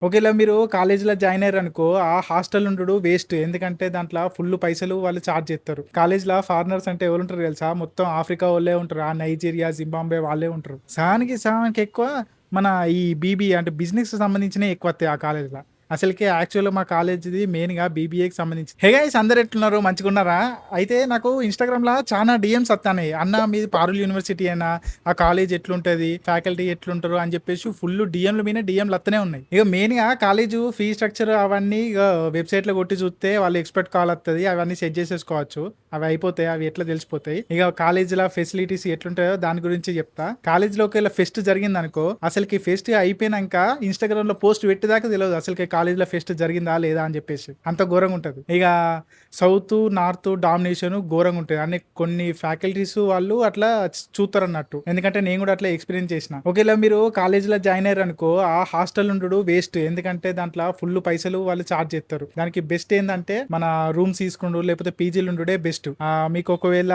ఒకేళ మీరు కాలేజీలో జాయిన్ అయ్యారనుకో, ఆ హాస్టల్ ఉండుడు వేస్ట్. ఎందుకంటే దాంట్ల ఫుల్లు పైసలు వాళ్ళు చార్జ్ జేత్తరు. కాలేజ్‌ల ఫారినర్స్ అంటే ఎవరుంటరు తెలుసా? మొత్తం ఆఫ్రికా వోళ్ళే ఉంటరు. ఆ నైజీరియా, జింబాబ్వే వాళ్ళే ఉంటరు. సగానికి ఎక్కువ మన ఈ అంటే బిజినెస్‌కి సంబంధించినయి ఎక్కువత్తయి ఆ కాలేజ్‌ల. అసలకి యాక్చువల్‌గా మా కాలేజ్‌ది మెయిన్‌గా బీబీఏకి సంబంధించి. హే గైస్ అందరూ ఎట్లున్నారు? మంచిగున్నారా? అయితే నాకు ఇన్‌స్టాగ్రామ్‌ల చానా డీఎమ్స్ వత్తన్నాయి. అన్న మీది పారుల్ యూనివర్సిటీయేనా? ఆ కాలేజ్ ఎట్లుంటది? ఫ్యాకల్టీ ఎట్లుంటరు? అని జెప్పేసి ఫుల్లు డీఎంల మీద డీఎంలు వత్తనే ఉన్నాయి. ఇగ మెయిన్‌గా కాలేజు ఫీ స్ట్రక్చర్ అవన్నీ ఇగ వెబ్‌సైట్‌లో కొట్టి చూస్తే వాళ్ళు ఎక్స్‌పర్ట్ కాల్ వత్తది. అవన్నీ సెట్ చేసేసుకోవచ్చు. అవి అయిపోతాయి. అవి ఎట్లా తెలిసిపోతాయి. ఇగ కాలేజీల ఫెసిలిటీస్ ఎట్లుంటాయో దాని గురించి చెప్తా. కాలేజీలో ఒకవేళ ఫెస్ట్ జరిగిందనుకో, అసలుకి ఫెస్ట్ అయిపోయినంక ఇన్‌స్టాగ్రామ్‌లో పోస్ట్ పెట్టేదాకా తెలవదు. అసలుకి కాలేజీలో ఫెస్ట్ జరిగిందా? లేదా? అని చెప్పేసి. అంత ఘోరంగుంటది. ఇగ సౌత్, నార్త్ డామినేషన్ ఘోరంగుంటది. అంటే కొన్ని ఫ్యాకల్టీస్ వాళ్ళు అట్లా చూత్తరన్నట్టు. ఎందుకంటే నేను కూడా అట్లా ఎక్స్‌పీరియన్స్ చేసిన. ఒకవేళ మీరు కాలేజీలో జాయిన్ అయ్యారనుకో, ఆ హాస్టల్ ఉండుడు వేస్ట్. ఎందుకంటే దాంట్ల ఫుల్లు పైసలు వాళ్ళు చార్జ్ జేత్తరు. దానికి బెస్ట్ ఏందంటే మన రూమ్స్ తీసుకుండు లేకపోతే పీజీలు ఉండుడే బెస్ట్. మీకు ఒకవేళ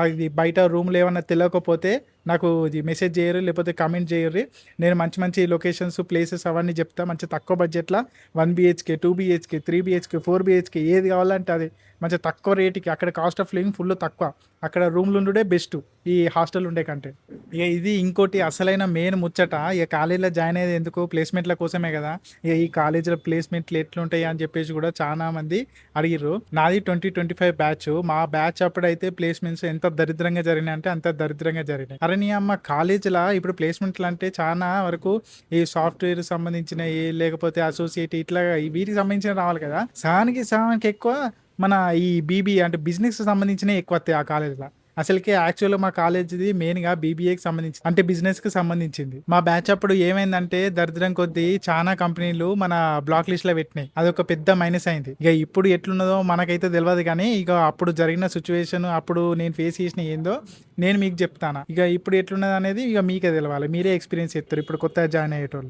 అది బయట రూమ్‌లో ఏమన్నా తెలవకపోతే నాకు ఇది మెసేజ్ చేయరు లేకపోతే కామెంట్ చేయర్రి. నేను మంచి మంచి లొకేషన్స్, ప్లేసెస్ అవన్నీ చెప్తా. మంచి తక్కువ బడ్జెట్‌ల 1 బీహెచ్‌కే, 2 బీహెచ్‌కే, 3 బీహెచ్‌కే, 4 బీహెచ్‌కే ఏది కావాలంటే అది. మంచిగా తక్కువ రేట్‌కి అక్కడ కాస్ట్ ఆఫ్ లివింగ్ ఫుల్లు తక్కువ. అక్కడ రూమ్‌లు ఉండుడే బెస్ట్. ఈ హాస్టల్ ఉండే కంటే. ఇగ ఇది ఇంకోటి అసలైన మెయిన్ ముచ్చట. ఇగ కాలేజ్‌లో జాయిన్ అయ్యేది ఎందుకు? ప్లేస్‌మెంట్‌ల కోసమే గదా! ఇగ ఈ కాలేజ్‌లో ప్లేస్‌మెంట్‌లు ఎట్లుంటాయి అని చెప్పేసి కూడా చానా మంది అడిగిర్రు. నాది 2025 బ్యాచ్. మా బ్యాచ్ అప్పుడైతే ప్లేస్‌మెంట్స్ ఎంత దరిద్రంగా జరిగినాయంటే అంత దరిద్రంగా జరిగినాయి. అరె నీ అమ్మ కాలేజ్‌ల ఇప్పుడు ప్లేస్‌మెంట్‌లు అంటే చానా వరకు ఈ సాఫ్ట్‌వేర్ సంబంధించినయి లేకపోతే అసోసియేట్ ఇట్లా వీటికి సంబంధించినవి రావాలి కదా! సగానికి ఎక్కువ మన ఈ అంటే బిజినెస్‌కి సంబంధించినయి ఎక్కువత్తయి ఆ కాలేజ్‌ల. అసలకి యాక్చువల్‌గా మా కాలేజ్‌ది మెయిన్‌గా బీబీఏకి సంబంధించి అంటే బిజినెస్‌కి సంబంధించింది. మా బ్యాచ్ అప్పుడు ఏమైందంటే దరిద్రం కొద్దీ చానా కంపెనీలు మన బ్లాక్ లిస్ట్‌లో పెట్టినాయి. అదొక పెద్ద మైనస్ అయింది. ఇగ ఇప్పుడు ఎట్లున్నదో మనకైతే తెలవదు గానీ, ఇగ అప్పుడు జరిగిన సిట్యుయేషన్ అప్పుడు నేను ఫేస్ చేసినయి ఏందో నేను మీకు చెప్తాను. ఇగ ఇప్పుడు ఎట్లున్నదనేది ఇగ మీకే తెలవాలి. మీరే ఎక్స్‌పీరియన్స్ చెప్తారు ఇప్పుడు కొత్తగా జాయిన్ అయ్యేటోళ్ళు.